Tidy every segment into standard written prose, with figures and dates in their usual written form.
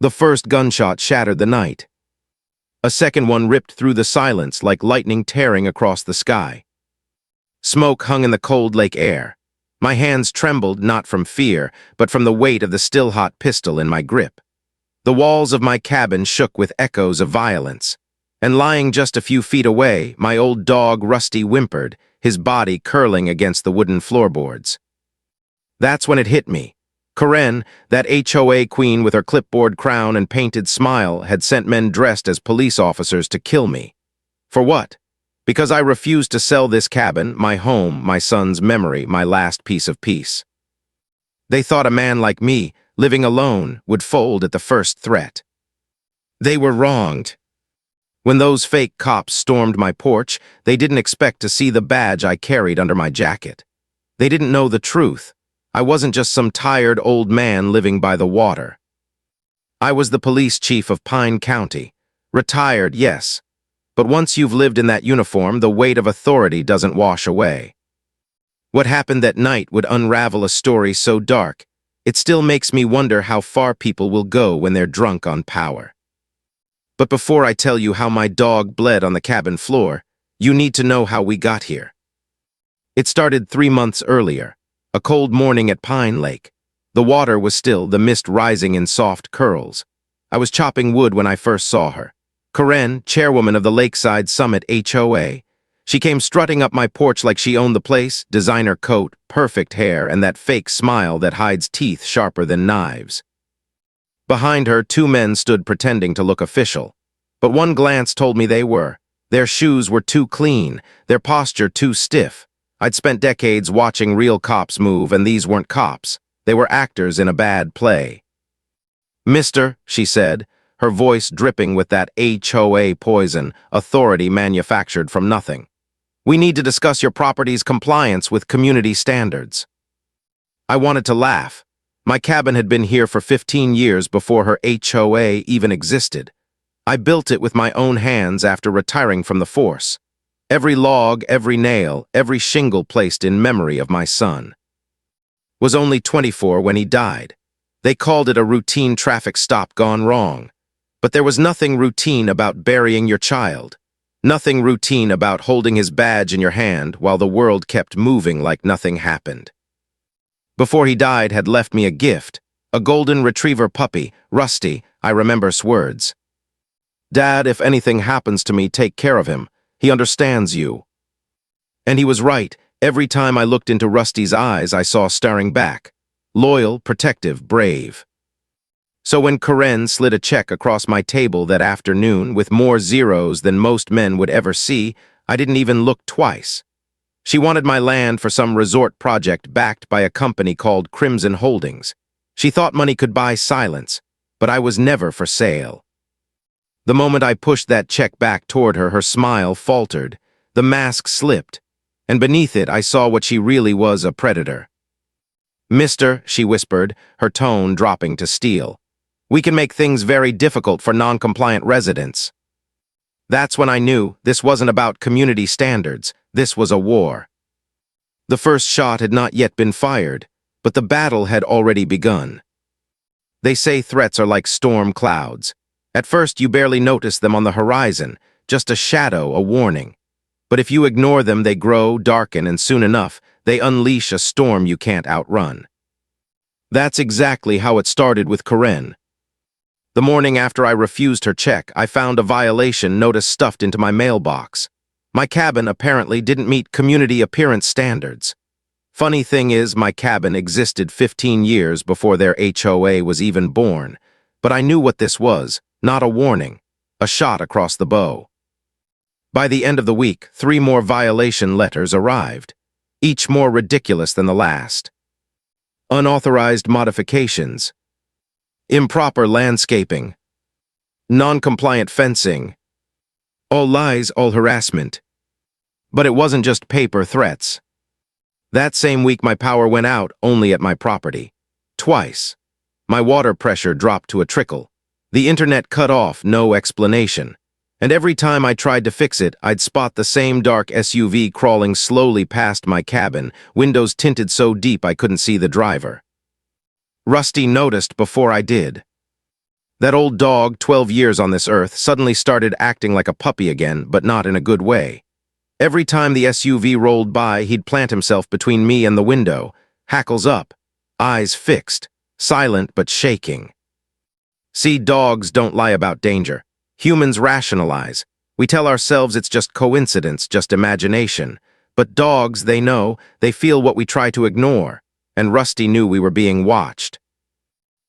The first gunshot shattered the night. A second one ripped through the silence like lightning tearing across the sky. Smoke hung in the cold lake air. My hands trembled not from fear, but from the weight of the still-hot pistol in my grip. The walls of my cabin shook with echoes of violence, and lying just a few feet away, my old dog Rusty whimpered, his body curling against the wooden floorboards. That's when it hit me. Coincidental, that HOA queen with her clipboard crown and painted smile, had sent men dressed as police officers to kill me. For what? Because I refused to sell this cabin, my home, my son's memory, my last piece of peace. They thought a man like me, living alone, would fold at the first threat. They were wronged. When those fake cops stormed my porch, they didn't expect to see the badge I carried under my jacket. They didn't know the truth. I wasn't just some tired old man living by the water. I was the police chief of Pine County. Retired, yes. But once you've lived in that uniform, the weight of authority doesn't wash away. What happened that night would unravel a story so dark, it still makes me wonder how far people will go when they're drunk on power. But before I tell you how my dog bled on the cabin floor, you need to know how we got here. It started 3 months earlier, a cold morning at Pine Lake. The water was still, the mist rising in soft curls. I was chopping wood when I first saw her. Coincidental, chairwoman of the Lakeside Summit HOA. She came strutting up my porch like she owned the place, designer coat, perfect hair, and that fake smile that hides teeth sharper than knives. Behind her, 2 men stood pretending to look official. But one glance told me they were. Their shoes were too clean, their posture too stiff. I'd spent decades watching real cops move, and these weren't cops. They were actors in a bad play. "Mister," she said, her voice dripping with that HOA poison, authority manufactured from nothing. "We need to discuss your property's compliance with community standards." I wanted to laugh. My cabin had been here for 15 years before her HOA even existed. I built it with my own hands after retiring from the force. Every log, every nail, every shingle placed in memory of my son. Was only 24 when he died. They called it a routine traffic stop gone wrong. But there was nothing routine about burying your child. Nothing routine about holding his badge in your hand while the world kept moving like nothing happened. Before he died, had left me a gift, a golden retriever puppy, Rusty, I remember's words. "Dad, if anything happens to me, take care of him. He understands you." And he was right. Every time I looked into Rusty's eyes, I saw staring back. Loyal, protective, brave. So when Coincidental slid a check across my table that afternoon with more zeros than most men would ever see, I didn't even look twice. She wanted my land for some resort project backed by a company called Crimson Holdings. She thought money could buy silence, but I was never for sale. The moment I pushed that check back toward her, her smile faltered, the mask slipped, and beneath it I saw what she really was, a predator. "Mister," she whispered, her tone dropping to steel, "we can make things very difficult for non-compliant residents." That's when I knew this wasn't about community standards, this was a war. The first shot had not yet been fired, but the battle had already begun. They say threats are like storm clouds. At first you barely notice them on the horizon, just a shadow, a warning. But if you ignore them, they grow, darken, and soon enough, they unleash a storm you can't outrun. That's exactly how it started with Coincidental. The morning after I refused her check, I found a violation notice stuffed into my mailbox. My cabin apparently didn't meet community appearance standards. Funny thing is, my cabin existed 15 years before their HOA was even born. But I knew what this was, not a warning, a shot across the bow. By the end of the week, 3 more violation letters arrived, each more ridiculous than the last. Unauthorized modifications, improper landscaping, non-compliant fencing, all lies, all harassment. But it wasn't just paper threats. That same week my power went out only at my property. Twice. My water pressure dropped to a trickle. The internet cut off, no explanation. And every time I tried to fix it, I'd spot the same dark SUV crawling slowly past my cabin, windows tinted so deep I couldn't see the driver. Rusty noticed before I did. That old dog, 12 years on this earth, suddenly started acting like a puppy again, but not in a good way. Every time the SUV rolled by, he'd plant himself between me and the window, hackles up, eyes fixed, silent but shaking. See, dogs don't lie about danger. Humans rationalize. We tell ourselves it's just coincidence, just imagination. But dogs, they know, they feel what we try to ignore. And Rusty knew we were being watched.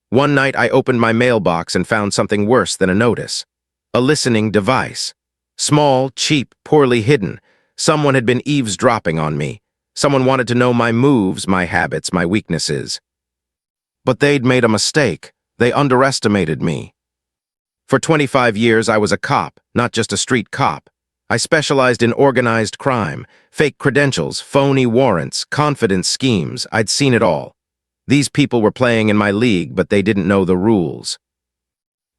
One night I opened my mailbox and found something worse than a notice. A listening device. Small, cheap, poorly hidden. Someone had been eavesdropping on me. Someone wanted to know my moves, my habits, my weaknesses. But they'd made a mistake. They underestimated me. For 25 years I was a cop, not just a street cop. I specialized in organized crime, fake credentials, phony warrants, confidence schemes. I'd seen it all. These people were playing in my league, but they didn't know the rules.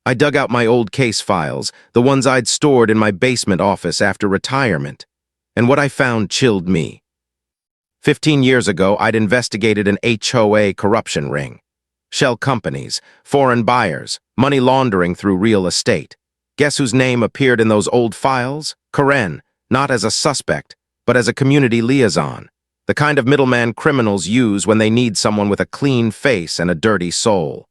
I dug out my old case files, the ones I'd stored in my basement office after retirement. And what I found chilled me. 15 years ago, I'd investigated an HOA corruption ring. Shell companies, foreign buyers, money laundering through real estate. Guess whose name appeared in those old files? Hoakaren, not as a suspect, but as a community liaison. The kind of middleman criminals use when they need someone with a clean face and a dirty soul.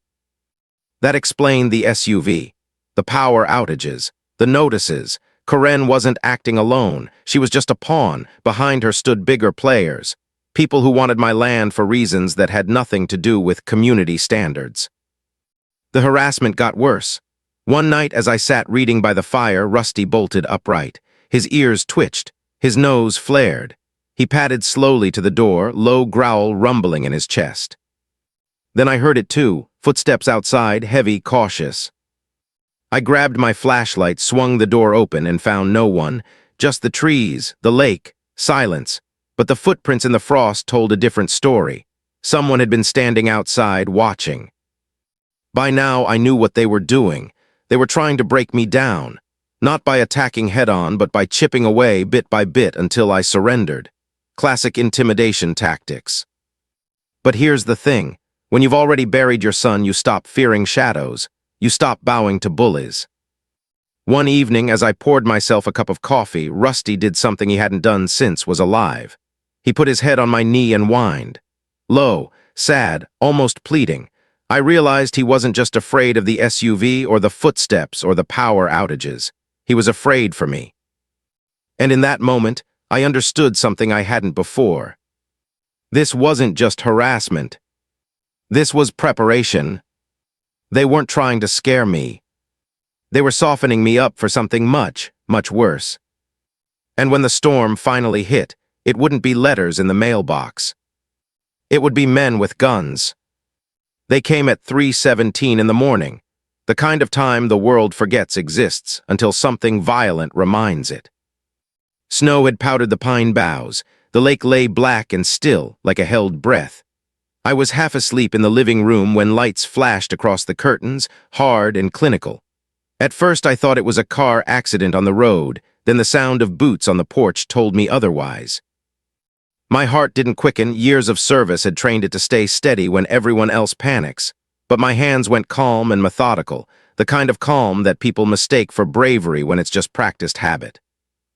That explained the SUV, the power outages, the notices. Hoakaren wasn't acting alone. She was just a pawn. Behind her stood bigger players. People who wanted my land for reasons that had nothing to do with community standards. The harassment got worse. One night as I sat reading by the fire, Rusty bolted upright. His ears twitched. His nose flared. He padded slowly to the door, low growl rumbling in his chest. Then I heard it too, footsteps outside, heavy, cautious. I grabbed my flashlight, swung the door open, and found no one, just the trees, the lake, silence. But the footprints in the frost told a different story. Someone had been standing outside, watching. By now, I knew what they were doing. They were trying to break me down, not by attacking head-on, but by chipping away bit by bit until I surrendered. Classic intimidation tactics. But here's the thing. When you've already buried your son, you stop fearing shadows. You stop bowing to bullies. One evening, as I poured myself a cup of coffee, Rusty did something he hadn't done since was alive. He put his head on my knee and whined. Low, sad, almost pleading. I realized he wasn't just afraid of the SUV or the footsteps or the power outages. He was afraid for me. And in that moment, I understood something I hadn't before. This wasn't just harassment. This was preparation. They weren't trying to scare me. They were softening me up for something much, much worse. And when the storm finally hit, it wouldn't be letters in the mailbox. It would be men with guns. They came at 3:17 in the morning, the kind of time the world forgets exists until something violent reminds it. Snow had powdered the pine boughs. The lake lay black and still, like a held breath. I was half asleep in the living room when lights flashed across the curtains, hard and clinical. At first I thought it was a car accident on the road, then the sound of boots on the porch told me otherwise. My heart didn't quicken. Years of service had trained it to stay steady when everyone else panics. But my hands went calm and methodical, the kind of calm that people mistake for bravery when it's just practiced habit.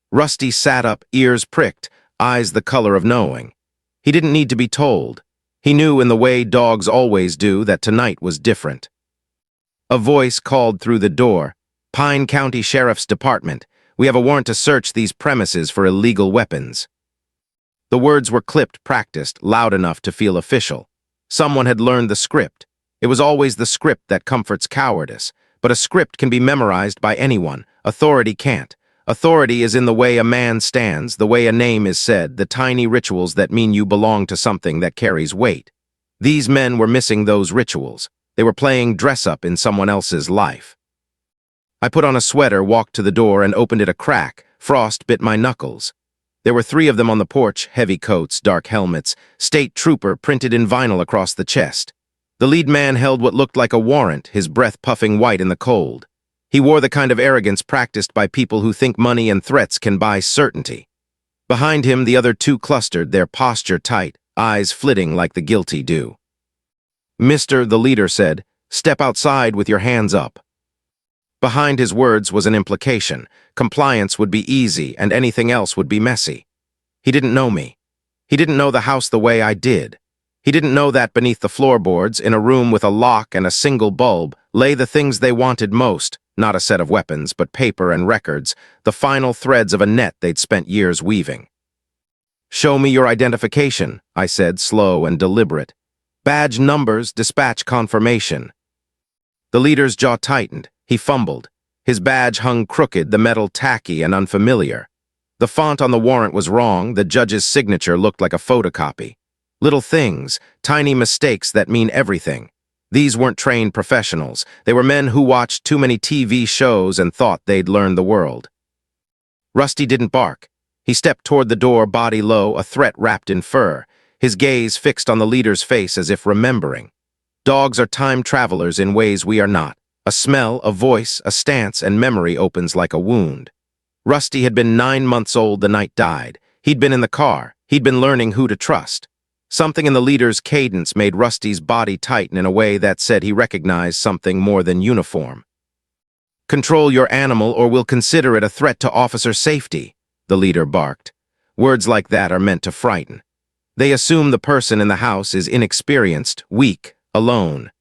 Rusty sat up, ears pricked, eyes the color of knowing. He didn't need to be told. He knew in the way dogs always do that tonight was different. A voice called through the door. Pine County Sheriff's Department. We have a warrant to search these premises for illegal weapons. The words were clipped, practiced, loud enough to feel official. Someone had learned the script. It was always the script that comforts cowardice. But a script can be memorized by anyone. Authority can't. Authority is in the way a man stands, the way a name is said, the tiny rituals that mean you belong to something that carries weight. These men were missing those rituals. They were playing dress-up in someone else's life. I put on a sweater, walked to the door, and opened it a crack. Frost bit my knuckles. There were 3 of them on the porch, heavy coats, dark helmets, state trooper printed in vinyl across the chest. The lead man held what looked like a warrant, his breath puffing white in the cold. He wore the kind of arrogance practiced by people who think money and threats can buy certainty. Behind him, the other 2 clustered, their posture tight, eyes flitting like the guilty do. "Mister," the leader said, "step outside with your hands up." Behind his words was an implication. Compliance would be easy and anything else would be messy. He didn't know me. He didn't know the house the way I did. He didn't know that beneath the floorboards, in a room with a lock and a single bulb, lay the things they wanted most, not a set of weapons, but paper and records, the final threads of a net they'd spent years weaving. "Show me your identification," I said, slow and deliberate. "Badge numbers, dispatch confirmation." The leader's jaw tightened. He fumbled. His badge hung crooked, the metal tacky and unfamiliar. The font on the warrant was wrong, the judge's signature looked like a photocopy. Little things, tiny mistakes that mean everything. These weren't trained professionals. They were men who watched too many TV shows and thought they'd learned the world. Rusty didn't bark. He stepped toward the door, body low, a threat wrapped in fur, his gaze fixed on the leader's face as if remembering. Dogs are time travelers in ways we are not. A smell, a voice, a stance, and memory opens like a wound. Rusty had been 9 months old the night died. He'd been in the car. He'd been learning who to trust. Something in the leader's cadence made Rusty's body tighten in a way that said he recognized something more than uniform. "Control your animal or we'll consider it a threat to officer safety," the leader barked. Words like that are meant to frighten. They assume the person in the house is inexperienced, weak, alone.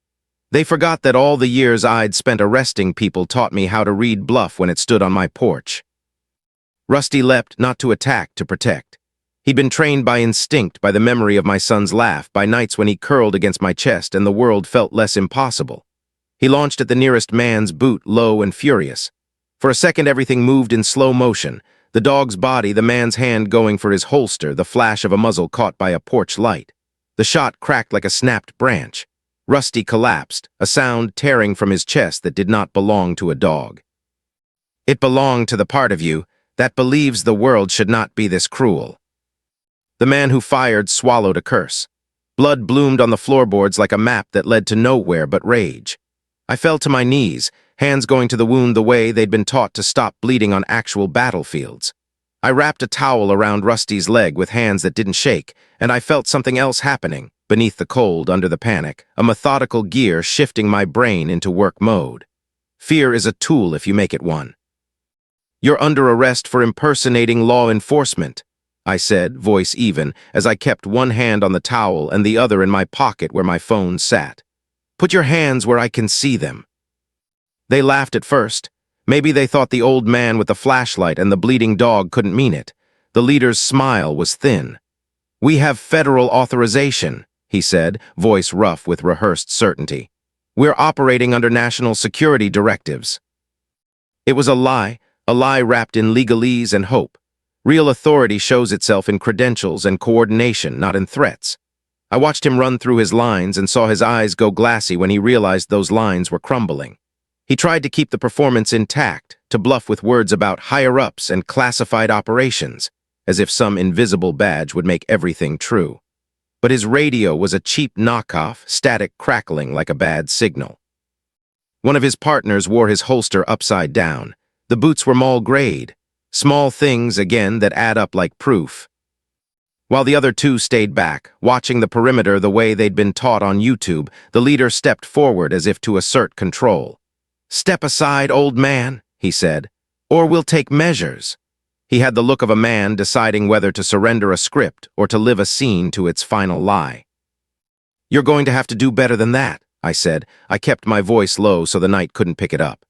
They forgot that all the years I'd spent arresting people taught me how to read bluff when it stood on my porch. Rusty leapt, not to attack, to protect. He'd been trained by instinct, by the memory of my son's laugh, by nights when he curled against my chest and the world felt less impossible. He launched at the nearest man's boot, low and furious. For a second everything moved in slow motion, the dog's body, the man's hand going for his holster, the flash of a muzzle caught by a porch light. The shot cracked like a snapped branch. Rusty collapsed, a sound tearing from his chest that did not belong to a dog. It belonged to the part of you that believes the world should not be this cruel. The man who fired swallowed a curse. Blood bloomed on the floorboards like a map that led to nowhere but rage. I fell to my knees, hands going to the wound the way they'd been taught to stop bleeding on actual battlefields. I wrapped a towel around Rusty's leg with hands that didn't shake, and I felt something else happening, beneath the cold, under the panic, a methodical gear shifting my brain into work mode. Fear is a tool if you make it one. "You're under arrest for impersonating law enforcement," I said, voice even, as I kept one hand on the towel and the other in my pocket where my phone sat. "Put your hands where I can see them." They laughed at first. Maybe they thought the old man with the flashlight and the bleeding dog couldn't mean it. The leader's smile was thin. "We have federal authorization," he said, voice rough with rehearsed certainty. "We're operating under national security directives." It was a lie wrapped in legalese and hope. Real authority shows itself in credentials and coordination, not in threats. I watched him run through his lines and saw his eyes go glassy when he realized those lines were crumbling. He tried to keep the performance intact, to bluff with words about higher-ups and classified operations, as if some invisible badge would make everything true. But his radio was a cheap knockoff, static crackling like a bad signal. One of his partners wore his holster upside down. The boots were mall-grade. Small things, again, that add up like proof. While the other two stayed back, watching the perimeter the way they'd been taught on YouTube, the leader stepped forward as if to assert control. "Step aside, old man," he said, "or we'll take measures." He had the look of a man deciding whether to surrender a script or to live a scene to its final lie. "You're going to have to do better than that," I said. I kept my voice low so the night couldn't pick it up.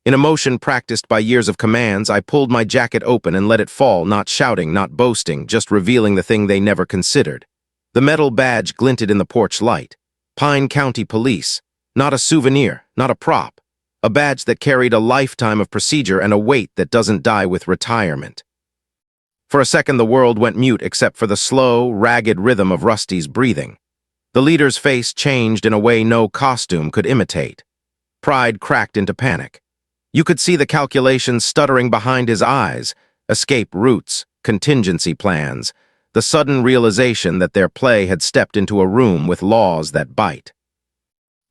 In a motion practiced by years of commands, I pulled my jacket open and let it fall, not shouting, not boasting, just revealing the thing they never considered. The metal badge glinted in the porch light. Pine County Police. Not a souvenir, not a prop. A badge that carried a lifetime of procedure and a weight that doesn't die with retirement. For a second the world went mute except for the slow, ragged rhythm of Rusty's breathing. The leader's face changed in a way no costume could imitate. Pride cracked into panic. You could see the calculations stuttering behind his eyes, escape routes, contingency plans, the sudden realization that their play had stepped into a room with laws that bite.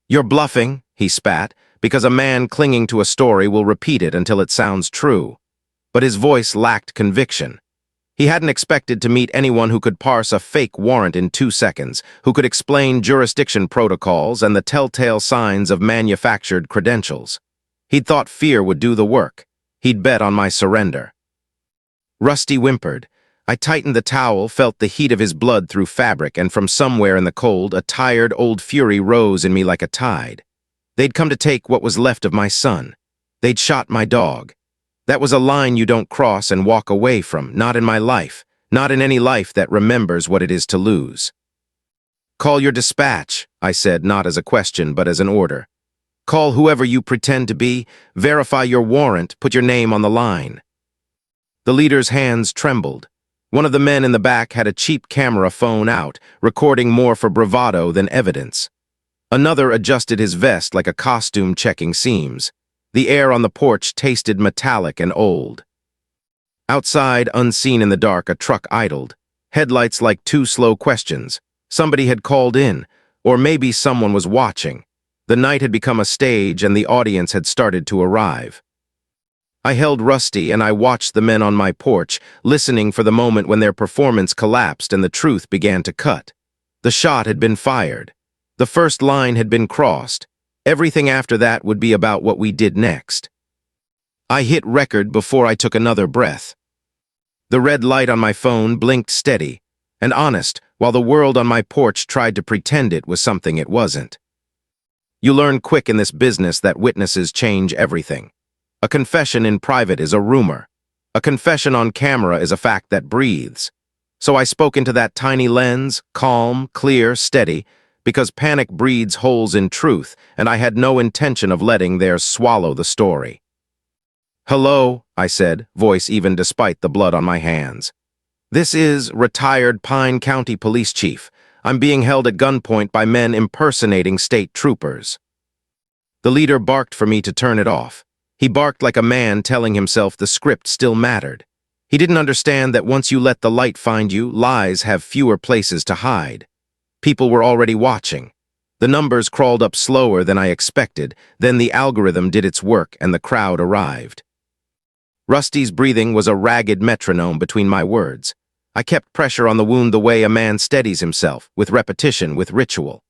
"You're bluffing," he spat, "because a man clinging to a story will repeat it until it sounds true." But his voice lacked conviction. He hadn't expected to meet anyone who could parse a fake warrant in 2 seconds, who could explain jurisdiction protocols and the telltale signs of manufactured credentials. He'd thought fear would do the work. He'd bet on my surrender. Rusty whimpered. I tightened the towel, felt the heat of his blood through fabric, and from somewhere in the cold, a tired old fury rose in me like a tide. They'd come to take what was left of my son. They'd shot my dog. That was a line you don't cross and walk away from, not in my life, not in any life that remembers what it is to lose. Call your dispatch, I said, not as a question, but as an order. Call whoever you pretend to be, verify your warrant, put your name on the line. The leader's hands trembled. One of the men in the back had a cheap camera phone out, recording more for bravado than evidence. Another adjusted his vest like a costume checking seams. The air on the porch tasted metallic and old. Outside, unseen in the dark, a truck idled. Headlights like two slow questions. Somebody had called in, or maybe someone was watching. The night had become a stage and the audience had started to arrive. I held Rusty and I watched the men on my porch, listening for the moment when their performance collapsed and the truth began to cut. The shot had been fired. The first line had been crossed. Everything after that would be about what we did next. I hit record before I took another breath. The red light on my phone blinked steady and honest, while the world on my porch tried to pretend it was something it wasn't. You learn quick in this business that witnesses change everything. A confession in private is a rumor. A confession on camera is a fact that breathes. So I spoke into that tiny lens, calm, clear, steady, because panic breeds holes in truth, and I had no intention of letting theirs swallow the story. Hello, I said, voice even despite the blood on my hands. This is retired Pine County Police Chief. I'm being held at gunpoint by men impersonating state troopers. The leader barked for me to turn it off. He barked like a man telling himself the script still mattered. He didn't understand that once you let the light find you, lies have fewer places to hide. People were already watching. The numbers crawled up slower than I expected, then the algorithm did its work and the crowd arrived. Rusty's breathing was a ragged metronome between my words. I kept pressure on the wound the way a man steadies himself, with repetition, with ritual.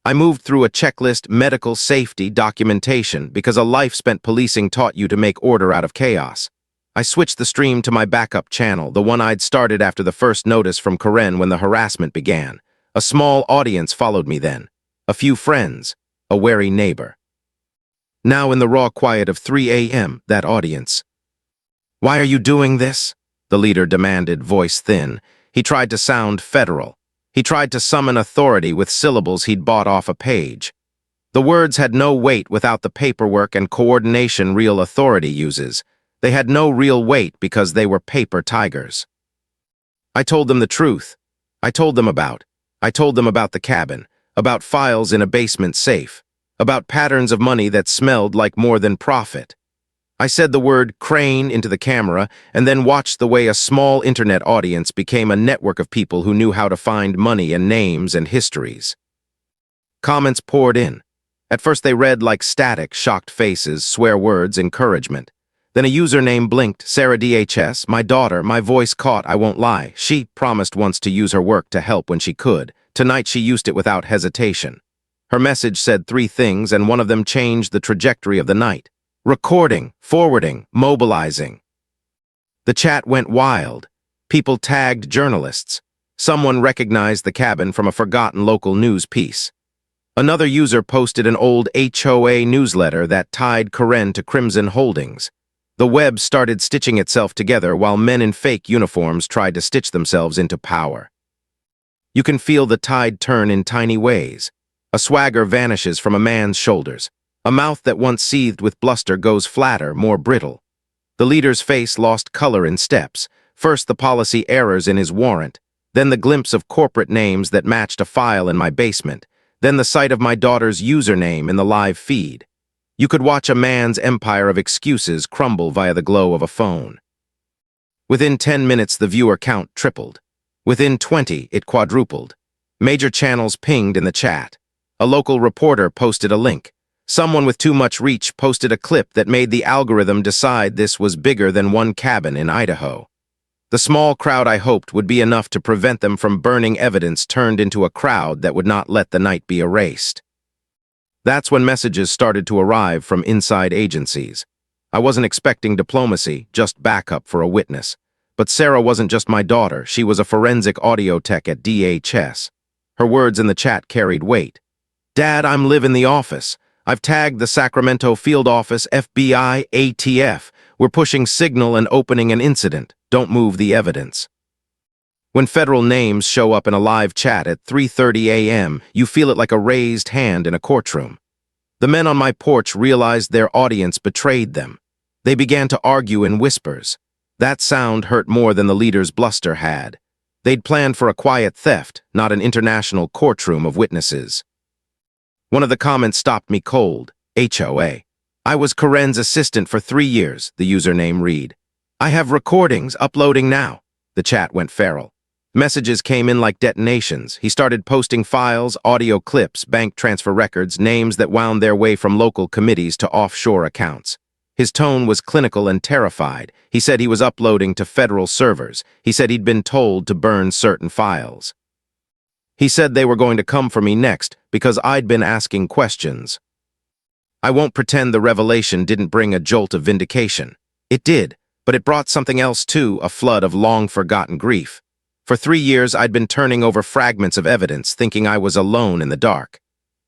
I moved through a checklist, medical, safety, documentation, because a life spent policing taught you to make order out of chaos. I switched the stream to my backup channel, the one I'd started after the first notice from Karen when the harassment began. A small audience followed me then. A few friends, a wary neighbor. Now in the raw quiet of 3 a.m., that audience. Why are you doing this? The leader demanded, voice thin. He tried to sound federal. He tried to summon authority with syllables he'd bought off a page. The words had no weight without the paperwork and coordination real authority uses. They had no real weight because they were paper tigers. I told them the truth. I told them about the cabin, about files in a basement safe, about patterns of money that smelled like more than profit. I said the word crane into the camera and then watched the way a small internet audience became a network of people who knew how to find money and names and histories. Comments poured in. At first they read like static, shocked faces, swear words, encouragement. Then a username blinked, Sarah DHS, my daughter, my voice caught, I won't lie. She promised once to use her work to help when she could. Tonight she used it without hesitation. Her message said 3 things and one of them changed the trajectory of the night. Recording, forwarding, mobilizing. The chat went wild. People tagged journalists. Someone recognized the cabin from a forgotten local news piece. Another user posted an old HOA newsletter that tied Karen to Crimson Holdings. The web started stitching itself together while men in fake uniforms tried to stitch themselves into power. You can feel the tide turn in tiny ways. A swagger vanishes from a man's shoulders. A mouth that once seethed with bluster goes flatter, more brittle. The leader's face lost color in steps. First the policy errors in his warrant, then the glimpse of corporate names that matched a file in my basement, then the sight of my daughter's username in the live feed. You could watch a man's empire of excuses crumble via the glow of a phone. Within 10 minutes the viewer count tripled. Within 20 it quadrupled. Major channels pinged in the chat. A local reporter posted a link. Someone with too much reach posted a clip that made the algorithm decide this was bigger than one cabin in Idaho. The small crowd I hoped would be enough to prevent them from burning evidence turned into a crowd that would not let the night be erased. That's when messages started to arrive from inside agencies. I wasn't expecting diplomacy, just backup for a witness. But Sarah wasn't just my daughter, she was a forensic audio tech at DHS. Her words in the chat carried weight. Dad, I'm live in the office. I've tagged the Sacramento field office, FBI, ATF. We're pushing signal and opening an incident. Don't move the evidence. When federal names show up in a live chat at 3:30 a.m., you feel it like a raised hand in a courtroom. The men on my porch realized their audience betrayed them. They began to argue in whispers. That sound hurt more than the leader's bluster had. They'd planned for a quiet theft, not an international courtroom of witnesses. One of the comments stopped me cold. HOA. I was Karen's assistant for 3 years, the username read. I have recordings uploading now. The chat went feral. Messages came in like detonations. He started posting files, audio clips, bank transfer records, names that wound their way from local committees to offshore accounts. His tone was clinical and terrified. He said he was uploading to federal servers. He said he'd been told to burn certain files. He said they were going to come for me next because I'd been asking questions. I won't pretend the revelation didn't bring a jolt of vindication. It did, but it brought something else too, a flood of long-forgotten grief. For 3 years, I'd been turning over fragments of evidence, thinking I was alone in the dark.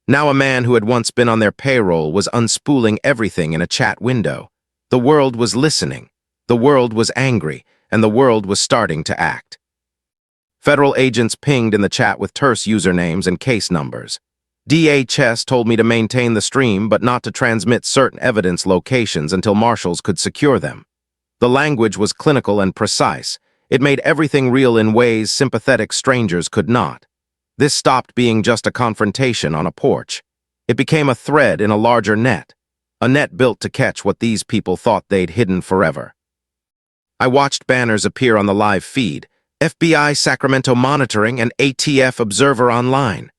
Now a man who had once been on their payroll was unspooling everything in a chat window. The world was listening. The world was angry, and the world was starting to act. Federal agents pinged in the chat with terse usernames and case numbers. DHS told me to maintain the stream but not to transmit certain evidence locations until marshals could secure them. The language was clinical and precise. It made everything real in ways sympathetic strangers could not. This stopped being just a confrontation on a porch. It became a thread in a larger net, a net built to catch what these people thought they'd hidden forever. I watched banners appear on the live feed, FBI Sacramento Monitoring and ATF Observer Online.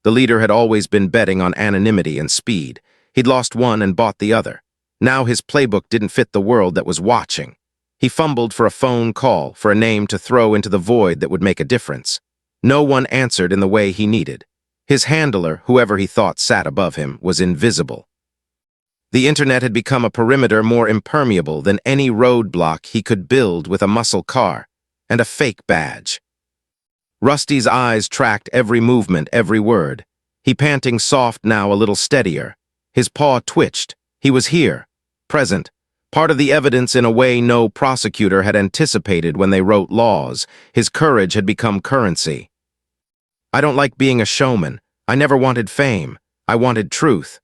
The leader had always been betting on anonymity and speed. He'd lost one and bought the other. Now his playbook didn't fit the world that was watching. He fumbled for a phone call, for a name to throw into the void that would make a difference. No one answered in the way he needed. His handler, whoever he thought sat above him, was invisible. The internet had become a perimeter more impermeable than any roadblock he could build with a muscle car and a fake badge. Rusty's eyes tracked every movement, every word. He panting soft now, a little steadier. His paw twitched. He was here, present. Part of the evidence in a way no prosecutor had anticipated when they wrote laws. His courage had become currency. I don't like being a showman. I never wanted fame. I wanted truth.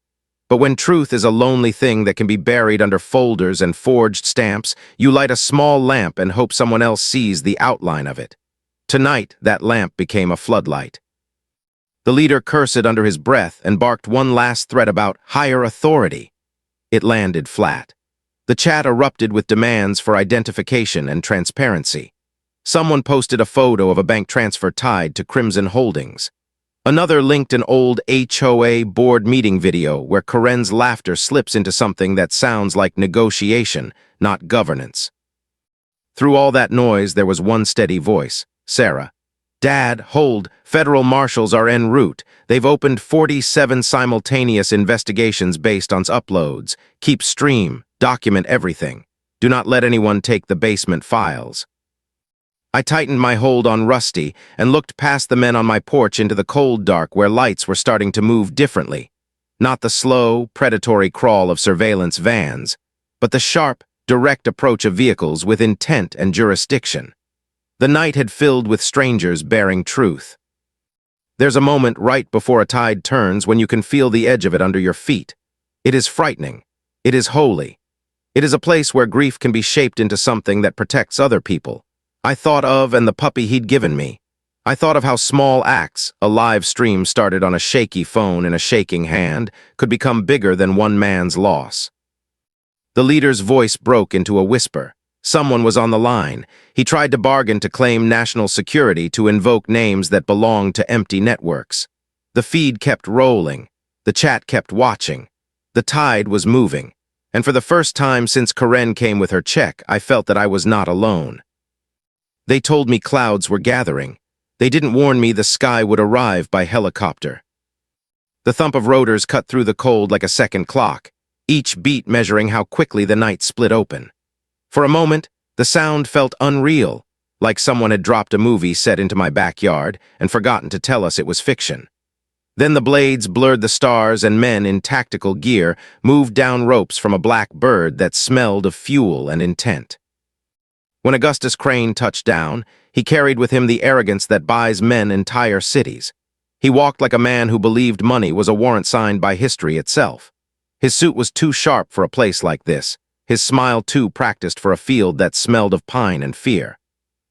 But when truth is a lonely thing that can be buried under folders and forged stamps, you light a small lamp and hope someone else sees the outline of it. Tonight, that lamp became a floodlight. The leader cursed under his breath and barked one last threat about higher authority. It landed flat. The chat erupted with demands for identification and transparency. Someone posted a photo of a bank transfer tied to Crimson Holdings. Another linked an old HOA board meeting video where Karen's laughter slips into something that sounds like negotiation, not governance. Through all that noise, there was one steady voice, Sarah. Dad, hold, federal marshals are en route. They've opened 47 simultaneous investigations based on uploads. Keep stream. Document everything. Do not let anyone take the basement files. I tightened my hold on Rusty and looked past the men on my porch into the cold dark where lights were starting to move differently. Not the slow, predatory crawl of surveillance vans, but the sharp, direct approach of vehicles with intent and jurisdiction. The night had filled with strangers bearing truth. There's a moment right before a tide turns when you can feel the edge of it under your feet. It is frightening. It is holy. It is a place where grief can be shaped into something that protects other people. I thought of and the puppy he'd given me. I thought of how small acts, a live stream started on a shaky phone in a shaking hand, could become bigger than one man's loss. The leader's voice broke into a whisper. Someone was on the line. He tried to bargain to claim national security to invoke names that belonged to empty networks. The feed kept rolling. The chat kept watching. The tide was moving. And for the first time since Karen came with her check, I felt that I was not alone. They told me clouds were gathering. They didn't warn me the sky would arrive by helicopter. The thump of rotors cut through the cold like a second clock, each beat measuring how quickly the night split open. For a moment, the sound felt unreal, like someone had dropped a movie set into my backyard and forgotten to tell us it was fiction. Then the blades blurred the stars and men in tactical gear moved down ropes from a black bird that smelled of fuel and intent. When Augustus Crane touched down, he carried with him the arrogance that buys men entire cities. He walked like a man who believed money was a warrant signed by history itself. His suit was too sharp for a place like this, his smile too practiced for a field that smelled of pine and fear.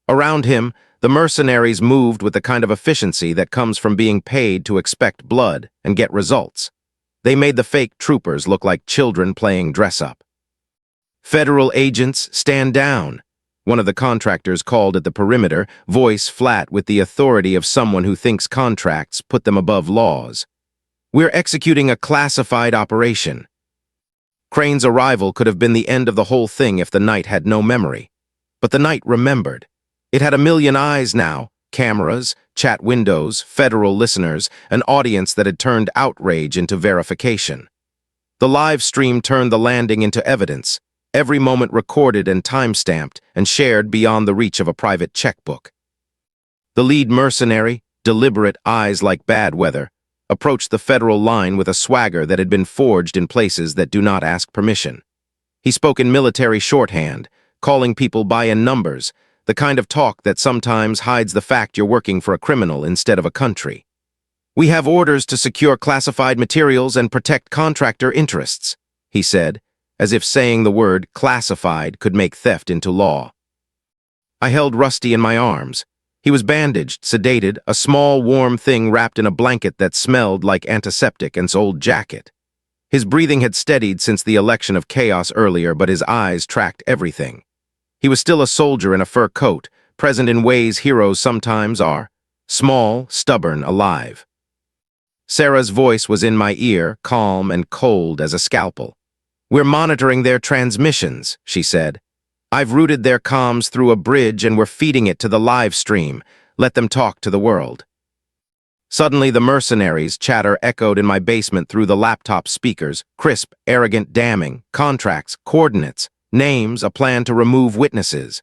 Around him, the mercenaries moved with the kind of efficiency that comes from being paid to expect blood and get results. They made the fake troopers look like children playing dress-up. "Federal agents, stand down," one of the contractors called at the perimeter, voice flat with the authority of someone who thinks contracts put them above laws. "We're executing a classified operation." Crane's arrival could have been the end of the whole thing if the night had no memory. But the night remembered. It had a million eyes now, cameras, chat windows, federal listeners, an audience that had turned outrage into verification. The live stream turned the landing into evidence, every moment recorded and time-stamped and shared beyond the reach of a private checkbook. The lead mercenary, deliberate eyes like bad weather, approached the federal line with a swagger that had been forged in places that do not ask permission. He spoke in military shorthand, calling people by in numbers, the kind of talk that sometimes hides the fact you're working for a criminal instead of a country. "We have orders to secure classified materials and protect contractor interests," he said, as if saying the word classified could make theft into law. I held Rusty in my arms. He was bandaged, sedated, a small, warm thing wrapped in a blanket that smelled like antiseptic and old jacket. His breathing had steadied since the election of chaos earlier, but his eyes tracked everything. He was still a soldier in a fur coat, present in ways heroes sometimes are, small, stubborn, alive. Sarah's voice was in my ear, calm and cold as a scalpel. "We're monitoring their transmissions," she said. "I've routed their comms through a bridge and we're feeding it to the live stream. Let them talk to the world." Suddenly the mercenaries' chatter echoed in my basement through the laptop speakers, crisp, arrogant damning, contracts, coordinates, names, a plan to remove witnesses.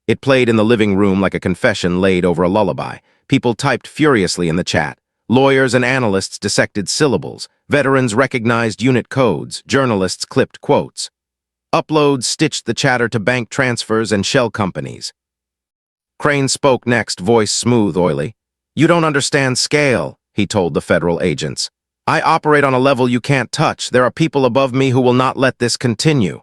It played in the living room like a confession laid over a lullaby. People typed furiously in the chat. Lawyers and analysts dissected syllables. Veterans recognized unit codes. Journalists clipped quotes. Uploads stitched the chatter to bank transfers and shell companies. Crane spoke next, voice smooth, oily. "You don't understand scale," he told the federal agents. "I operate on a level you can't touch. There are people above me who will not let this continue."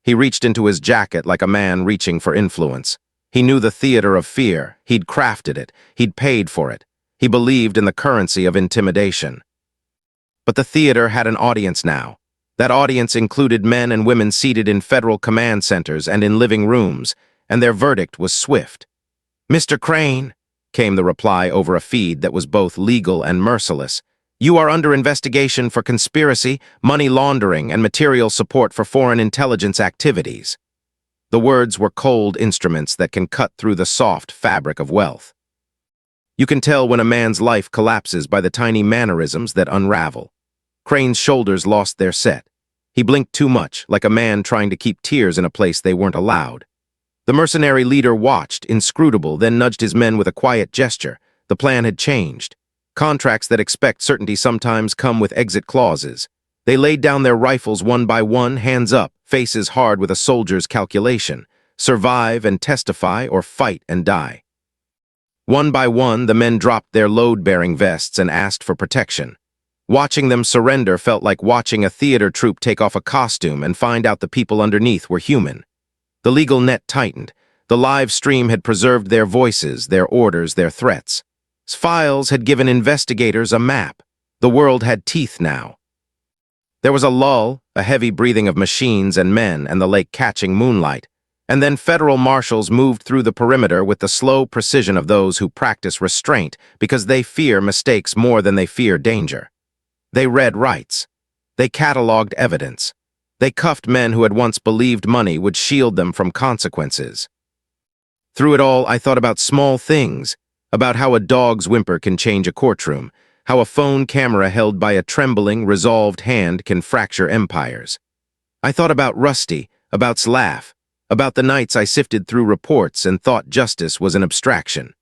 He reached into his jacket like a man reaching for influence. He knew the theater of fear. He'd crafted it. He'd paid for it. He believed in the currency of intimidation. But the theater had an audience now. That audience included men and women seated in federal command centers and in living rooms, and their verdict was swift. "Mr. Crane," came the reply over a feed that was both legal and merciless, "you are under investigation for conspiracy, money laundering, and material support for foreign intelligence activities." The words were cold instruments that can cut through the soft fabric of wealth. You can tell when a man's life collapses by the tiny mannerisms that unravel. Crane's shoulders lost their set. He blinked too much, like a man trying to keep tears in a place they weren't allowed. The mercenary leader watched, inscrutable, then nudged his men with a quiet gesture. The plan had changed. Contracts that expect certainty sometimes come with exit clauses. They laid down their rifles one by one, hands up, faces hard with a soldier's calculation. Survive and testify or fight and die. One by one, the men dropped their load-bearing vests and asked for protection. Watching them surrender felt like watching a theater troupe take off a costume and find out the people underneath were human. The legal net tightened. The live stream had preserved their voices, their orders, their threats. Files had given investigators a map. The world had teeth now. There was a lull, a heavy breathing of machines and men and the lake catching moonlight, and then federal marshals moved through the perimeter with the slow precision of those who practice restraint because they fear mistakes more than they fear danger. They read rights. They cataloged evidence. They cuffed men who had once believed money would shield them from consequences. Through it all, I thought about small things, about how a dog's whimper can change a courtroom, how a phone camera held by a trembling, resolved hand can fracture empires. I thought about Rusty, about Slav, about the nights I sifted through reports and thought justice was an abstraction.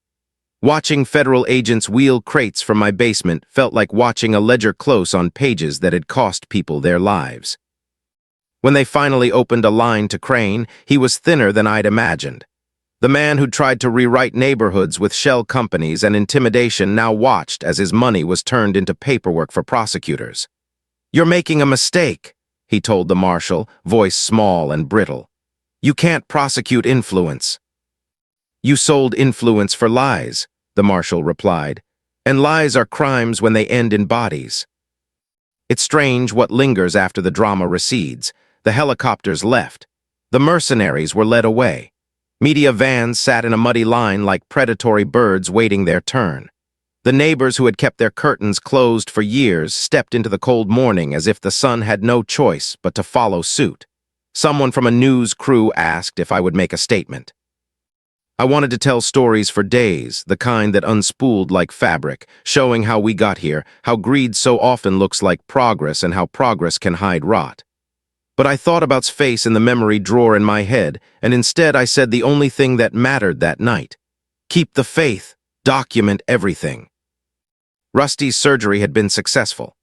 Watching federal agents wheel crates from my basement felt like watching a ledger close on pages that had cost people their lives. When they finally opened a line to Crane, he was thinner than I'd imagined. The man who'd tried to rewrite neighborhoods with shell companies and intimidation now watched as his money was turned into paperwork for prosecutors. "You're making a mistake," he told the marshal, voice small and brittle. "You can't prosecute influence." "You sold influence for lies," the marshal replied, "and lies are crimes when they end in bodies." It's strange what lingers after the drama recedes. The helicopters left. The mercenaries were led away. Media vans sat in a muddy line like predatory birds waiting their turn. The neighbors who had kept their curtains closed for years stepped into the cold morning as if the sun had no choice but to follow suit. Someone from a news crew asked if I would make a statement. I wanted to tell stories for days, the kind that unspooled like fabric, showing how we got here, how greed so often looks like progress and how progress can hide rot. But I thought about's face in the memory drawer in my head, and instead I said the only thing that mattered that night. Keep the faith, document everything. Rusty's surgery had been successful.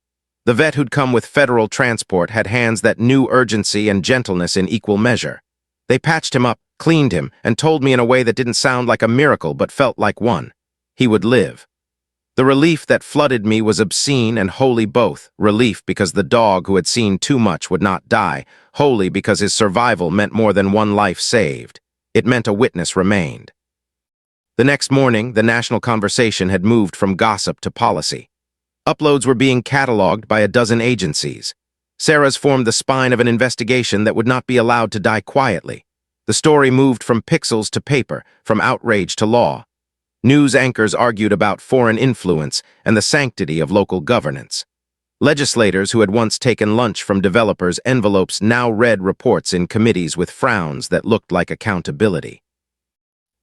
The vet who'd come with federal transport had hands that knew urgency and gentleness in equal measure. They patched him up, cleaned him, and told me in a way that didn't sound like a miracle but felt like one. He would live. The relief that flooded me was obscene and holy both. Relief because the dog who had seen too much would not die, holy because his survival meant more than one life saved. It meant a witness remained. The next morning, the national conversation had moved from gossip to policy. Uploads were being cataloged by a dozen agencies. Sarah's formed the spine of an investigation that would not be allowed to die quietly. The story moved from pixels to paper, from outrage to law. News anchors argued about foreign influence and the sanctity of local governance. Legislators who had once taken lunch from developers' envelopes now read reports in committees with frowns that looked like accountability.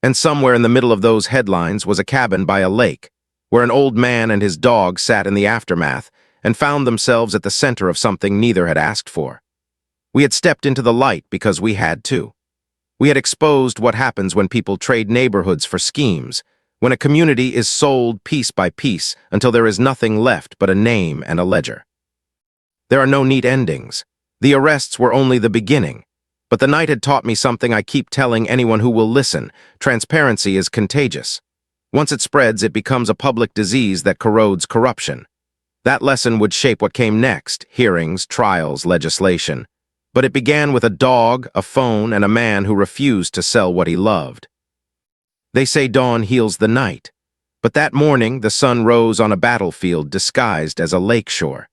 And somewhere in the middle of those headlines was a cabin by a lake, where an old man and his dog sat in the aftermath and found themselves at the center of something neither had asked for. We had stepped into the light because we had to. We had exposed what happens when people trade neighborhoods for schemes, when a community is sold piece by piece until there is nothing left but a name and a ledger. There are no neat endings. The arrests were only the beginning. But the night had taught me something I keep telling anyone who will listen. Transparency is contagious. Once it spreads, it becomes a public disease that corrodes corruption. That lesson would shape what came next: hearings, trials, legislation. But it began with a dog, a phone, and a man who refused to sell what he loved. They say dawn heals the night, but that morning the sun rose on a battlefield disguised as a lakeshore.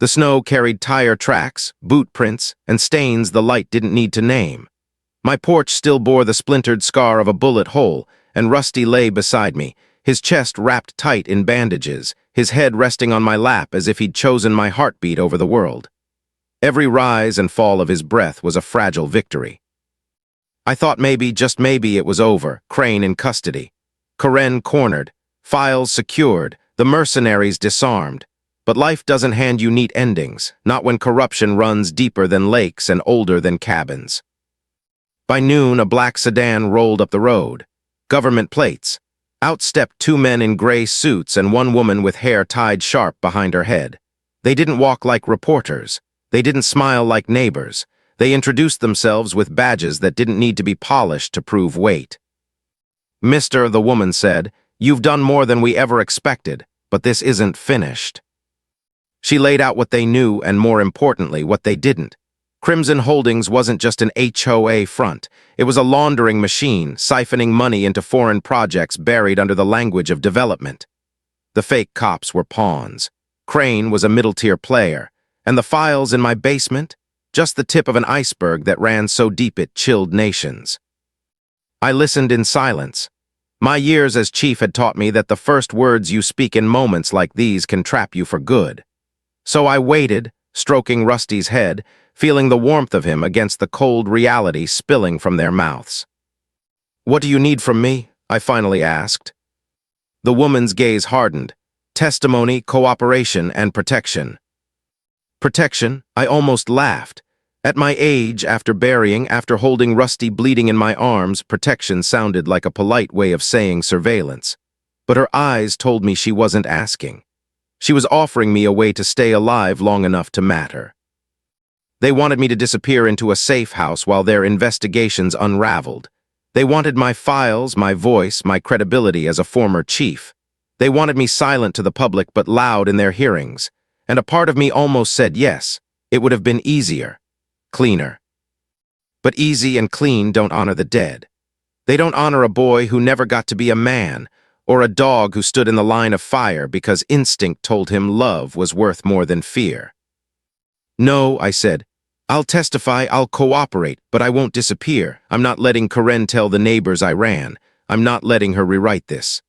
The snow carried tire tracks, boot prints, and stains the light didn't need to name. My porch still bore the splintered scar of a bullet hole, and Rusty lay beside me, his chest wrapped tight in bandages, his head resting on my lap as if he'd chosen my heartbeat over the world. Every rise and fall of his breath was a fragile victory. I thought maybe, just maybe, it was over. Crane in custody. Hoakaren cornered. Files secured. The mercenaries disarmed. But life doesn't hand you neat endings, not when corruption runs deeper than lakes and older than cabins. By noon, a black sedan rolled up the road. Government plates. Out stepped two men in gray suits and one woman with hair tied sharp behind her head. They didn't walk like reporters. They didn't smile like neighbors. They introduced themselves with badges that didn't need to be polished to prove weight. "Mister," the woman said, "you've done more than we ever expected, but this isn't finished." She laid out what they knew and, more importantly, what they didn't. Crimson Holdings wasn't just an HOA front. It was a laundering machine, siphoning money into foreign projects buried under the language of development. The fake cops were pawns. Crane was a middle-tier player. And the files in my basement? Just the tip of an iceberg that ran so deep it chilled nations. I listened in silence. My years as chief had taught me that the first words you speak in moments like these can trap you for good. So I waited, stroking Rusty's head, feeling the warmth of him against the cold reality spilling from their mouths. "What do you need from me?" I finally asked. The woman's gaze hardened. testimony, cooperation, and protection. Protection? I almost laughed. At my age, after burying, after holding Rusty bleeding in my arms, protection sounded like a polite way of saying surveillance. But her eyes told me she wasn't asking. She was offering me a way to stay alive long enough to matter. They wanted me to disappear into a safe house while their investigations unraveled. They wanted my files, my voice, my credibility as a former chief. They wanted me silent to the public but loud in their hearings. And a part of me almost said yes, it would have been easier, cleaner. But easy and clean don't honor the dead. They don't honor a boy who never got to be a man, or a dog who stood in the line of fire because instinct told him love was worth more than fear. No, I said, I'll testify, I'll cooperate, but I won't disappear. I'm not letting Karen tell the neighbors I ran. I'm not letting her rewrite this.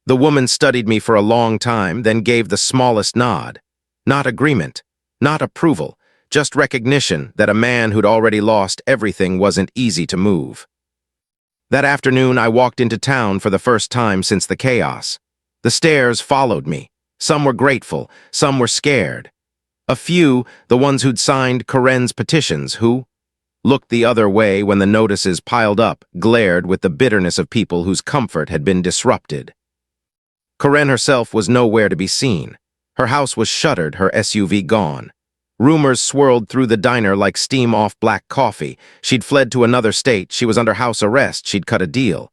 The woman studied me for a long time, then gave the smallest nod. Not agreement, not approval, just recognition that a man who'd already lost everything wasn't easy to move. That afternoon, I walked into town for the first time since the chaos. The stares followed me. Some were grateful, some were scared. A few, the ones who'd signed Karen's petitions, who looked the other way when the notices piled up, glared with the bitterness of people whose comfort had been disrupted. Karen herself was nowhere to be seen. Her house was shuttered, her SUV gone. Rumors swirled through the diner like steam off black coffee. She'd fled to another state, she was under house arrest, she'd cut a deal.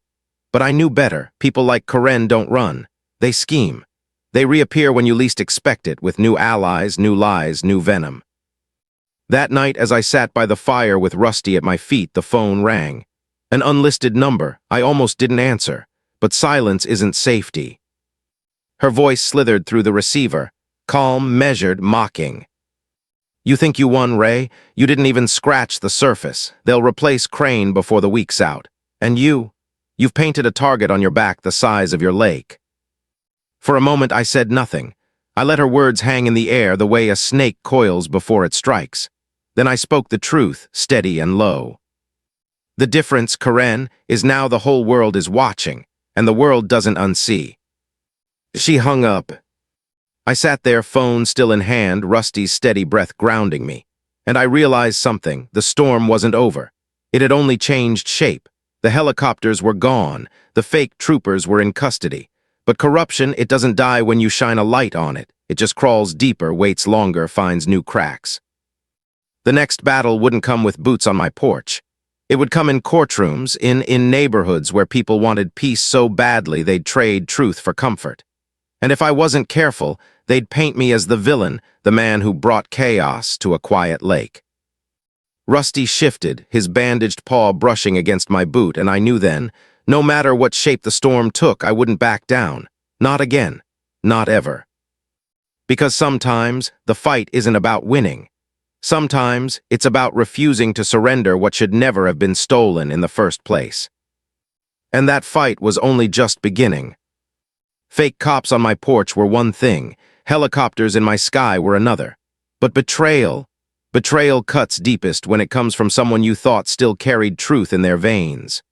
But I knew better. People like Karen don't run. They scheme. They reappear when you least expect it, with new allies, new lies, new venom. That night, as I sat by the fire with Rusty at my feet, the phone rang. An unlisted number. I almost didn't answer. But silence isn't safety. Her voice slithered through the receiver, calm, measured, mocking. You think you won, Ray? You didn't even scratch the surface. They'll replace Crane before the week's out. And you've painted a target on your back the size of your lake. For a moment, I said nothing. I let her words hang in the air the way a snake coils before it strikes. Then I spoke the truth, steady and low. The difference, Karen, is now the whole world is watching, and the world doesn't unsee. She hung up. I sat there, phone still in hand, Rusty's steady breath grounding me. And I realized something. The storm wasn't over. It had only changed shape. The helicopters were gone. The fake troopers were in custody. But corruption, it doesn't die when you shine a light on it. It just crawls deeper, waits longer, finds new cracks. The next battle wouldn't come with boots on my porch. It would come in courtrooms, in neighborhoods where people wanted peace so badly they'd trade truth for comfort. And if I wasn't careful, they'd paint me as the villain, the man who brought chaos to a quiet lake. Rusty shifted, his bandaged paw brushing against my boot, and I knew then, no matter what shape the storm took, I wouldn't back down. Not again. Not ever. Because sometimes the fight isn't about winning. Sometimes it's about refusing to surrender what should never have been stolen in the first place. And that fight was only just beginning. Fake cops on my porch were one thing, helicopters in my sky were another. But betrayal cuts deepest when it comes from someone you thought still carried truth in their veins.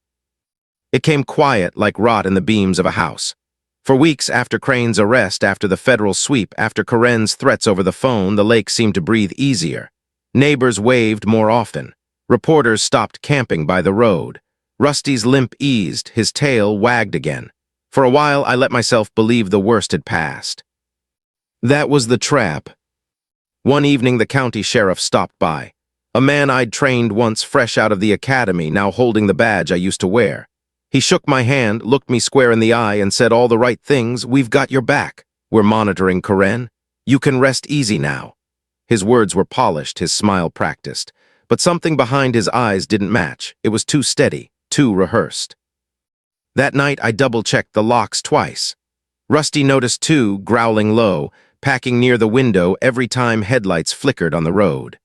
It came quiet like rot in the beams of a house. For weeks after Crane's arrest, after the federal sweep, after Karen's threats over the phone, the lake seemed to breathe easier. Neighbors waved more often. Reporters stopped camping by the road. Rusty's limp eased, his tail wagged again. For a while, I let myself believe the worst had passed. That was the trap. One evening, the county sheriff stopped by. A man I'd trained once, fresh out of the academy, now holding the badge I used to wear. He shook my hand, looked me square in the eye, and said all the right things. We've got your back. We're monitoring Karen. You can rest easy now. His words were polished, his smile practiced. But something behind his eyes didn't match. It was too steady, too rehearsed. That night, I double-checked the locks twice. Rusty noticed too, growling low, packing near the window every time headlights flickered on the road.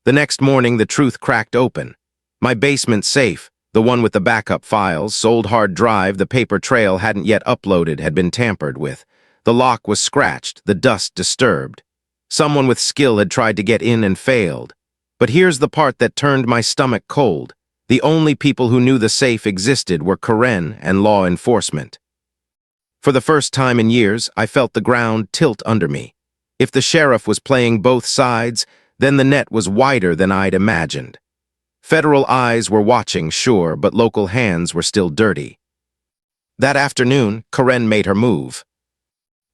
The next morning, the truth cracked open. My basement safe, the one with the backup files, sold hard drive the paper trail hadn't yet uploaded, had been tampered with. The lock was scratched, the dust disturbed. Someone with skill had tried to get in and failed. But here's the part that turned my stomach cold. The only people who knew the safe existed were Karen and law enforcement. For the first time in years, I felt the ground tilt under me. If the sheriff was playing both sides, then the net was wider than I'd imagined. Federal eyes were watching, sure, but local hands were still dirty. That afternoon, Karen made her move.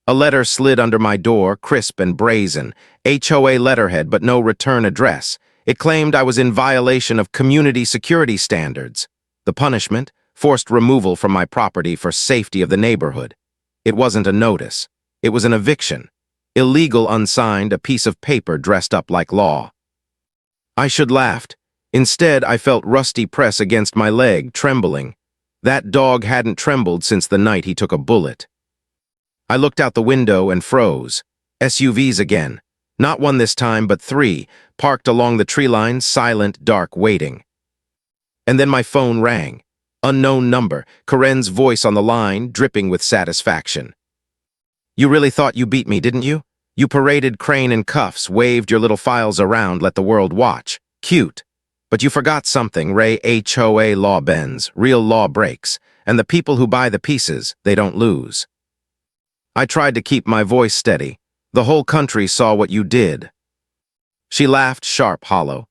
A letter slid under my door, crisp and brazen, HOA letterhead but no return address. It claimed I was in violation of community security standards. The punishment? Forced removal from my property for safety of the neighborhood. It wasn't a notice. It was an eviction. Illegal, unsigned, a piece of paper dressed up like law. I should laughed. Instead, I felt Rusty press against my leg, trembling. That dog hadn't trembled since the night he took a bullet. I looked out the window and froze. SUVs again. Not one this time, but three, parked along the tree line, silent, dark, waiting. And then my phone rang. Unknown number, Karen's voice on the line, dripping with satisfaction. "You really thought you beat me, didn't you? You paraded Crane in cuffs, waved your little files around, let the world watch. Cute. But you forgot something, Ray. HOA law bends, real law breaks, and the people who buy the pieces, they don't lose." I tried to keep my voice steady. "The whole country saw what you did." She laughed, sharp, hollow.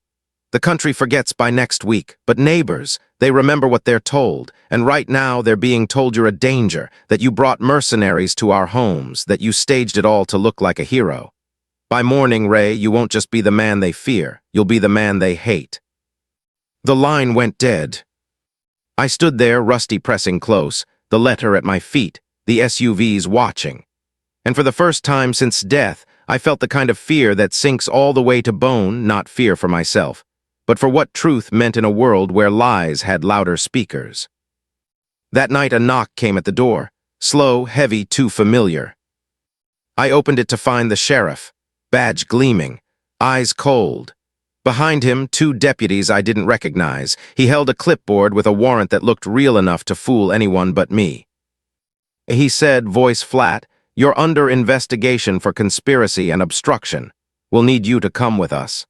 "The country forgets by next week, but neighbors, they remember what they're told, and right now they're being told you're a danger, that you brought mercenaries to our homes, that you staged it all to look like a hero. By morning, Ray, you won't just be the man they fear, you'll be the man they hate." The line went dead. I stood there, Rusty pressing close, the letter at my feet, the SUVs watching. And for the first time since death, I felt the kind of fear that sinks all the way to bone, not fear for myself, but for what truth meant in a world where lies had louder speakers. That night a knock came at the door, slow, heavy, too familiar. I opened it to find the sheriff, badge gleaming, eyes cold. Behind him, two deputies I didn't recognize. He held a clipboard with a warrant that looked real enough to fool anyone but me. He said, voice flat, "You're under investigation for conspiracy and obstruction. We'll need you to come with us."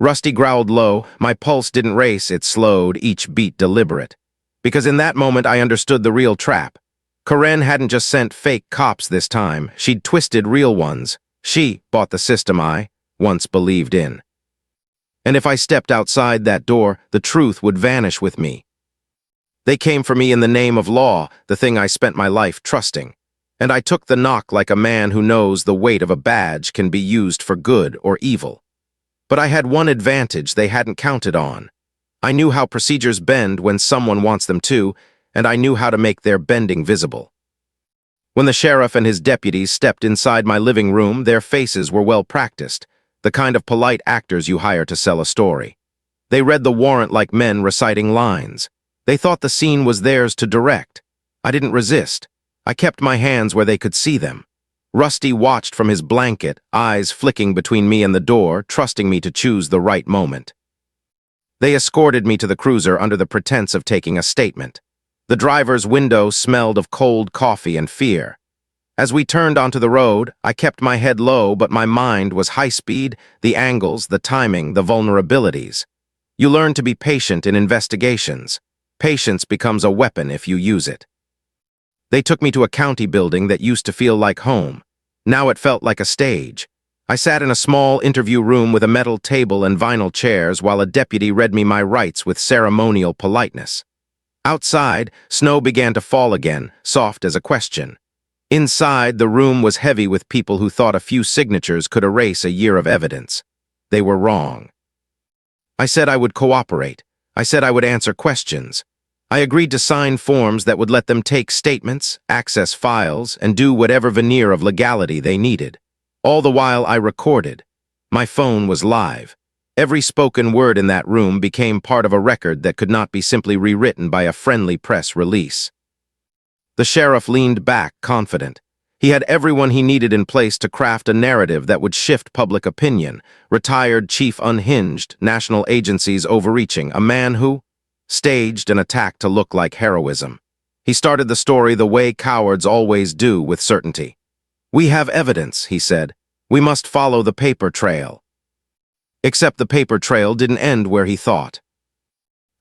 Rusty growled low. My pulse didn't race, it slowed, each beat deliberate. Because in that moment I understood the real trap. Karen hadn't just sent fake cops this time, she'd twisted real ones. She bought the system I once believed in. And if I stepped outside that door, the truth would vanish with me. They came for me in the name of law, the thing I spent my life trusting. And I took the knock like a man who knows the weight of a badge can be used for good or evil. But I had one advantage they hadn't counted on. I knew how procedures bend when someone wants them to, and I knew how to make their bending visible. When the sheriff and his deputies stepped inside my living room, their faces were well practiced, the kind of polite actors you hire to sell a story. They read the warrant like men reciting lines. They thought the scene was theirs to direct. I didn't resist. I kept my hands where they could see them. Rusty watched from his blanket, eyes flicking between me and the door, trusting me to choose the right moment. They escorted me to the cruiser under the pretense of taking a statement. The driver's window smelled of cold coffee and fear. As we turned onto the road, I kept my head low, but my mind was high speed, the angles, the timing, the vulnerabilities. You learn to be patient in investigations. Patience becomes a weapon if you use it. They took me to a county building that used to feel like home. Now it felt like a stage. I sat in a small interview room with a metal table and vinyl chairs while a deputy read me my rights with ceremonial politeness. Outside, snow began to fall again, soft as a question. Inside, the room was heavy with people who thought a few signatures could erase a year of evidence. They were wrong. I said I would cooperate. I said I would answer questions. I agreed to sign forms that would let them take statements, access files, and do whatever veneer of legality they needed. All the while I recorded. My phone was live. Every spoken word in that room became part of a record that could not be simply rewritten by a friendly press release. The sheriff leaned back, confident. He had everyone he needed in place to craft a narrative that would shift public opinion. Retired chief unhinged, national agencies overreaching, a man who staged an attack to look like heroism. He started the story the way cowards always do, with certainty. "We have evidence," he said. "We must follow the paper trail." Except the paper trail didn't end where he thought.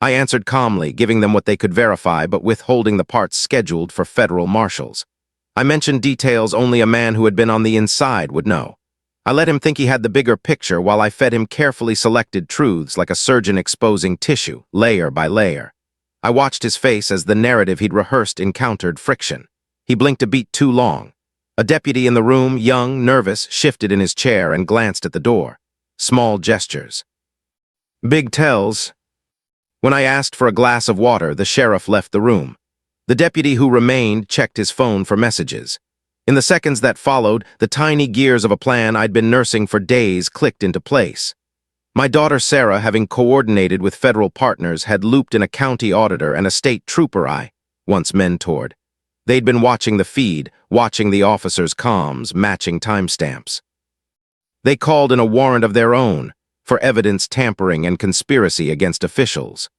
I answered calmly, giving them what they could verify, but withholding the parts scheduled for federal marshals. I mentioned details only a man who had been on the inside would know. I let him think he had the bigger picture while I fed him carefully selected truths like a surgeon exposing tissue, layer by layer. I watched his face as the narrative he'd rehearsed encountered friction. He blinked a beat too long. A deputy in the room, young, nervous, shifted in his chair and glanced at the door. Small gestures. Big tells. When I asked for a glass of water, the sheriff left the room. The deputy who remained checked his phone for messages. In the seconds that followed, the tiny gears of a plan I'd been nursing for days clicked into place. My daughter Sarah, having coordinated with federal partners, had looped in a county auditor and a state trooper I once mentored. They'd been watching the feed, watching the officers' comms, matching timestamps. They called in a warrant of their own for evidence tampering and conspiracy against officials.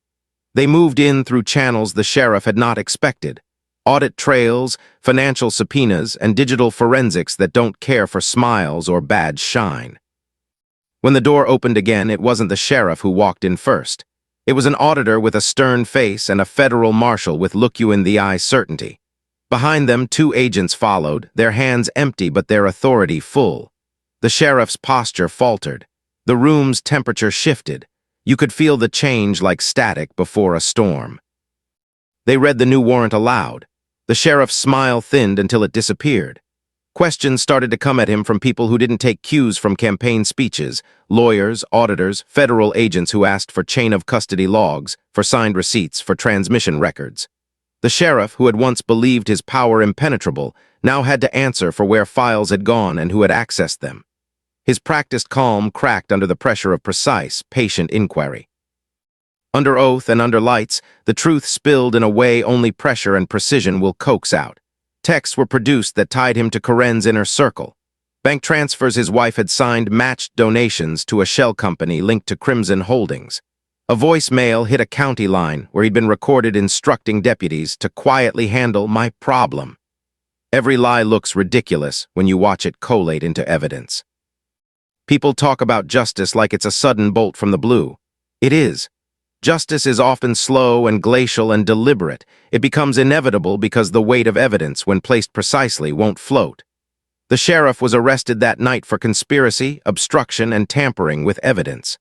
They moved in through channels the sheriff had not expected. Audit trails, financial subpoenas, and digital forensics that don't care for smiles or badge shine. When the door opened again, it wasn't the sheriff who walked in first. It was an auditor with a stern face and a federal marshal with look-you-in-the-eye certainty. Behind them, 2 agents followed, their hands empty but their authority full. The sheriff's posture faltered. The room's temperature shifted. You could feel the change like static before a storm. They read the new warrant aloud. The sheriff's smile thinned until it disappeared. Questions started to come at him from people who didn't take cues from campaign speeches, lawyers, auditors, federal agents who asked for chain-of-custody logs, for signed receipts, for transmission records. The sheriff, who had once believed his power impenetrable, now had to answer for where files had gone and who had accessed them. His practiced calm cracked under the pressure of precise, patient inquiry. Under oath and under lights, the truth spilled in a way only pressure and precision will coax out. Texts were produced that tied him to Coren's inner circle. Bank transfers his wife had signed matched donations to a shell company linked to Crimson Holdings. A voicemail hit a county line where he'd been recorded instructing deputies to quietly handle my problem. Every lie looks ridiculous when you watch it collate into evidence. People talk about justice like it's a sudden bolt from the blue. It is. Justice is often slow and glacial and deliberate. It becomes inevitable because the weight of evidence, when placed precisely, won't float. The sheriff was arrested that night for conspiracy, obstruction, and tampering with evidence.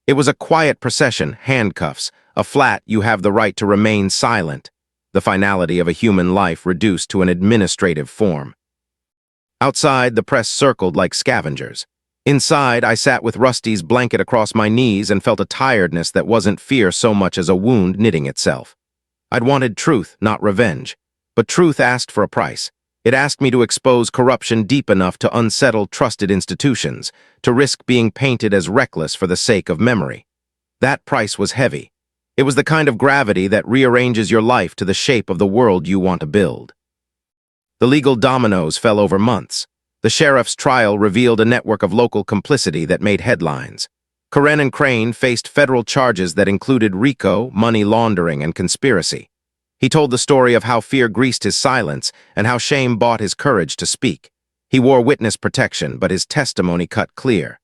It was a quiet procession, handcuffs, a flat "you have the right to remain silent," the finality of a human life reduced to an administrative form. Outside, the press circled like scavengers. Inside, I sat with Rusty's blanket across my knees and felt a tiredness that wasn't fear so much as a wound knitting itself. I'd wanted truth, not revenge. But truth asked for a price. It asked me to expose corruption deep enough to unsettle trusted institutions, to risk being painted as reckless for the sake of memory. That price was heavy. It was the kind of gravity that rearranges your life to the shape of the world you want to build. The legal dominoes fell over months. The sheriff's trial revealed a network of local complicity that made headlines. Coren and Crane faced federal charges that included RICO, money laundering, and conspiracy. He told the story of how fear greased his silence and how shame bought his courage to speak. He wore witness protection, but his testimony cut clear.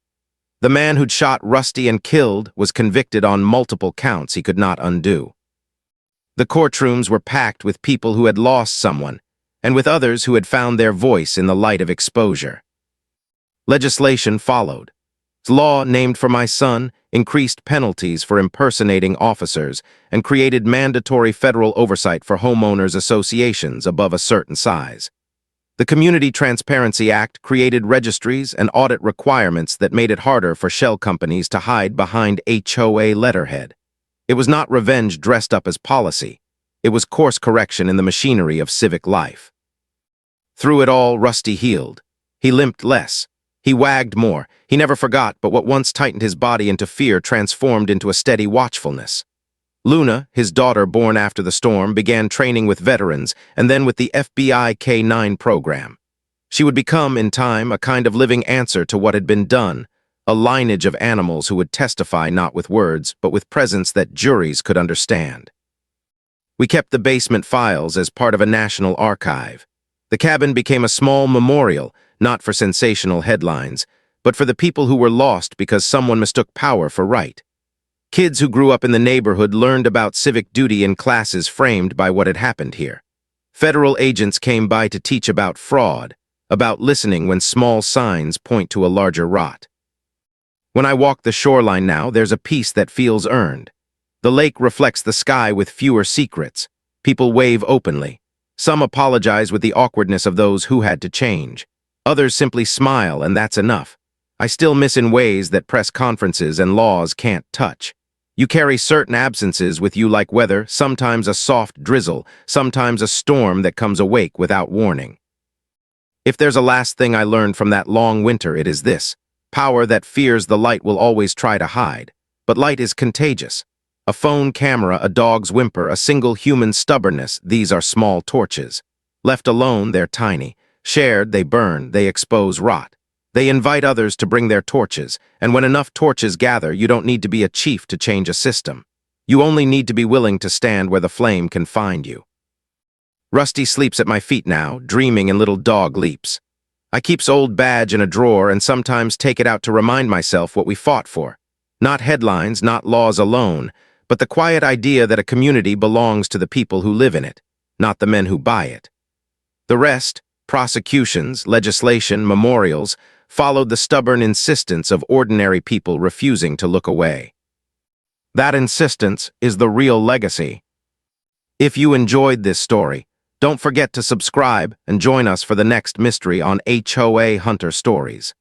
The man who'd shot Rusty and killed was convicted on multiple counts he could not undo. The courtrooms were packed with people who had lost someone, and with others who had found their voice in the light of exposure. Legislation followed. Law named for my son increased penalties for impersonating officers and created mandatory federal oversight for homeowners associations above a certain size. The Community Transparency Act created registries and audit requirements that made it harder for shell companies to hide behind HOA letterhead. It was not revenge dressed up as policy. It was course correction in the machinery of civic life. Through it all, Rusty healed. He limped less. He wagged more. He never forgot, but what once tightened his body into fear transformed into a steady watchfulness. Luna, his daughter born after the storm, began training with veterans and then with the FBI K-9 program. She would become, in time, a kind of living answer to what had been done, a lineage of animals who would testify not with words, but with presence that juries could understand. We kept the basement files as part of a national archive. The cabin became a small memorial, not for sensational headlines, but for the people who were lost because someone mistook power for right. Kids who grew up in the neighborhood learned about civic duty in classes framed by what had happened here. Federal agents came by to teach about fraud, about listening when small signs point to a larger rot. When I walk the shoreline now, there's a peace that feels earned. The lake reflects the sky with fewer secrets. People wave openly. Some apologize with the awkwardness of those who had to change. Others simply smile, and that's enough. I still miss in ways that press conferences and laws can't touch. You carry certain absences with you like weather, sometimes a soft drizzle, sometimes a storm that comes awake without warning. If there's a last thing I learned from that long winter, it is this. Power that fears the light will always try to hide. But light is contagious. A phone camera, a dog's whimper, a single human stubbornness, these are small torches. Left alone, they're tiny. Shared, they burn, they expose rot. They invite others to bring their torches, and when enough torches gather, you don't need to be a chief to change a system. You only need to be willing to stand where the flame can find you. Rusty sleeps at my feet now, dreaming in little dog leaps. I keeps old badge in a drawer and sometimes take it out to remind myself what we fought for. Not headlines, not laws alone, but the quiet idea that a community belongs to the people who live in it, not the men who buy it. The rest, prosecutions, legislation, memorials, followed the stubborn insistence of ordinary people refusing to look away. That insistence is the real legacy. If you enjoyed this story, don't forget to subscribe and join us for the next mystery on HOA Hunter Stories.